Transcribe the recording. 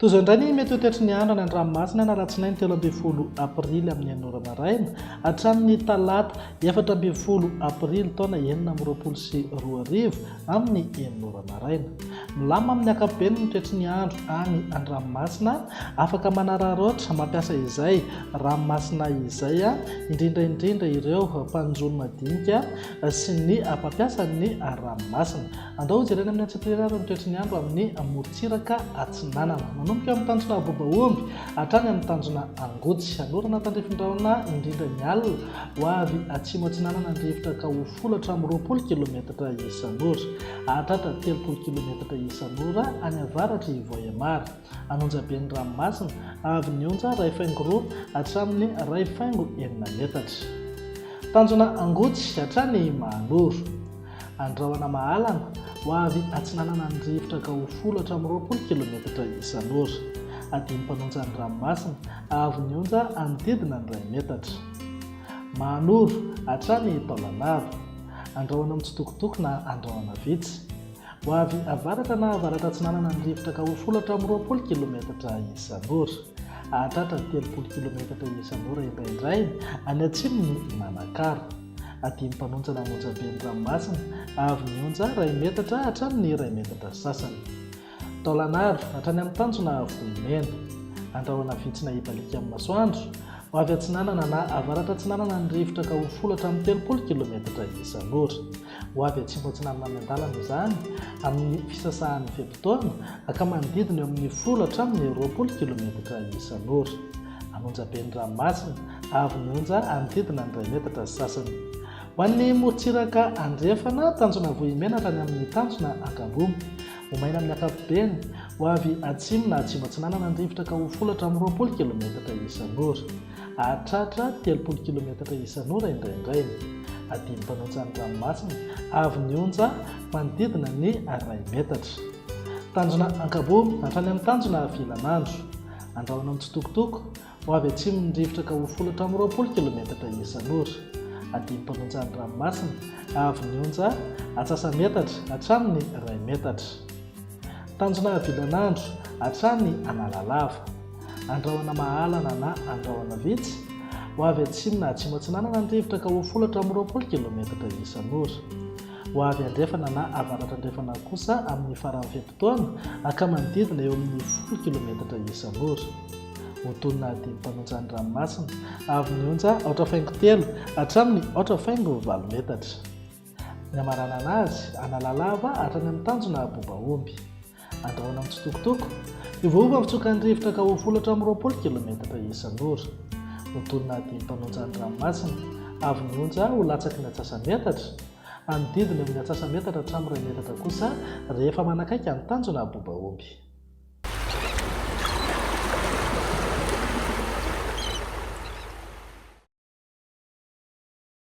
Toy izao indray ny mety ho toetry ny andro any an-dranomasina na alatsinainy 13 aprily amin'ny 9 maraina hatramin'ny talata 14 aprily taona 2022 amin'ny 9 maraina. Milama amin'ny ankapobeny ny toetry ny andro any an-dranomasina, afaka manararaotra mampiasa izay ranomasina izay indrindra ireo mpanjono madinika sy ny mpampiasa ny ranomasina. Andao jerena amin'ny antsitrerary ny toetry ny andro amin'ny morontsiraka atsinanana. Manomboka amin'ny tanjona bobaomby hatrany amin'ny tanjona angotsy. Anorana tandrifin-drahona indrindra ny alina ho avy atsimo atsinanana ny rivotra ka ho folatra amin'ny 20 kilometatra isan'ora, hahatratra 30 kilometatra isan'ora any avaratra Voyamara. Anonjaben'ny ranomasina avy ny onja 2.5 hatramin'ny 2.9 metatra. Tanjona angotsy hatrany Mahanoro. Andrahoana mahalana ho avy atsinanana ny rivotra ka ho folatra amin'ny 20 kilometatra isan'ora. Adiny mpanonja ny ranomasina avy ny onja anodidina ny 2 metatra. Mahanoro hatrany Taolagnaro. Andrahoana mitsitokotoko na andrahoana vitsy ho avy avaratra na avaratra atsinanana ny rivotra ka ho folatra amin'ny 20 kilometatra isan'ora, hahatratra 30 kilometatra isan'ora indraindray any atsimony Manakara. Adiny mpanonja na Anonjaben'ny ranomasina avy ny onja 2 metatra hatramin'ny 2 metatra sasany. Taolagnaro hatrany amin'ny tanjona Vohimena. Andrahoana vitsy na Ibalika amin'ny masoandro ho avy atsinanana na avaratra atsinanana ny rivotra ka ho folatra amin'ny 30 kilometatra isan'ora. Ho avy atsimo atsinanana amin'ny andalana izany amin'ny fisasahan'ny fetim-taona aka manodidina eo amin'ny folatra amin'ny 20 kilometatra isan'ora. Anonjaben'ny ranomasina avy ny onja anodidina ny 2 metatra sasany. Ho an'ny morontsiraka andrefana tanjona Vohimena hatrany amin'ny tanjona Akambome. Omaina amin'ny ankapobeny ho avy atsimo na atsimo atsinanana ny rivotra ka ho folatra amin'ny 20 kilometatra isan'ora, hahatratra 30 kilometatra isan'ora indraindray. Adiny mpanonja ny ranomasina avy ny onja manodidina ny 2 metatra. Tanjona Ankabome hatrany amin'ny tanjona Vilanandro. Andrahoana mitsitokotoko ho avy atsimo ny rivotra ka ho folatra amin'ny 20 kilometatra isan'ora. Adiny mpanonja ny ranomasina avy ny onja Antsasametatra hatramin'ny 2 metatra. Tanjona Vilanandro hatrany Analalava. Andrahoana mahalana na andrahoana vitsy ho avy atsimo na atsimo atsinanana ny rivotra ka ho folatra amin'ny 20 kilometatra isan'ora. Ho avy andrefana na avaratra andrefana kosa amin'ny faran'ny fetim-taona aka manodidina eo amin'ny 10 kilometatra isan'ora. Hotonina adiny mpanonja ny ranomasina avy ny onja 8.3 hatramin'ny 8.9 metatra. Ny amarana anazy Analalava hatrany amin'ny tanjona Bobaomby. Andrahoana mitsitokotoko iovaova mitsoka ny rivotra ka ho folatra amin'ny 20 kilometatra isan'ora. Hotonina adiny mpanonja ny ranomasina avy ny onja ho latsaky ny Antsasametatra, anodidina amin'ny Antsasametatra hatramin'ny 2 metatra kosa rehefa manakaiky ny tanjona Bobaomby.